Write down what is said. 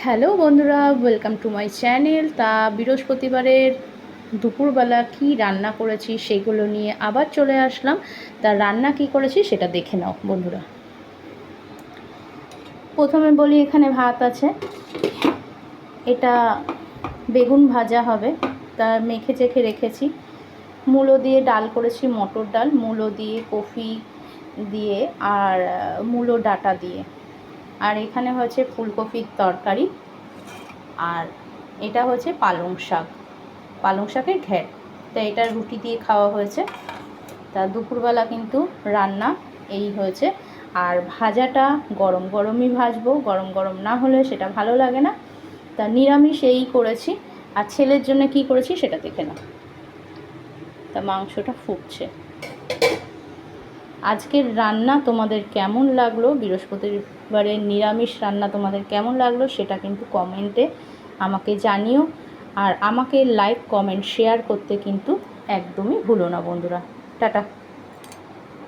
Hello বন্ধুরা, welcome to my channel. তা বৃহস্পতিবারের দুপুরবেলা কি রান্না করেছি সেগুলো নিয়ে আবার চলে আসলাম। তা রান্না কি করেছি সেটা দেখে নাও বন্ধুরা। প্রথমে বলি, এখানে ভাত আছে, এটা বেগুন ভাজা হবে, তা মেখে চেখে রেখেছি। মূলো দিয়ে ডাল করেছি, মটর ডাল, মূলো দিয়ে, কফি দিয়ে আর মূলো ডাঁটা দিয়ে। আর এখানে হচ্ছে ফুলকপির তরকারি, আর এটা হচ্ছে পালং শাকের ঘ্যাট। তা এটা রুটি দিয়ে খাওয়া হয়েছে। তা দুপুরবেলা কিন্তু রান্না এই হয়েছে। আর ভাজাটা গরম গরমই ভাজবো, গরম গরম না হলে সেটা ভালো লাগে না। তা নিরামিষ এই করেছি। আর ছেলের জন্য কি করেছি সেটা দেখে নাও। তা মাংসটা ফুটছে। আজকের রান্না তোমাদের কেমন লাগলো, বৃহস্পতিবারের নিরামিষ রান্না তোমাদের কেমন লাগলো সেটা কিন্তু কমেন্টে আমাকে জানিও। আর আমাকে লাইক, কমেন্ট, শেয়ার করতে কিন্তু একদমই ভুলো না বন্ধুরা। টাটা।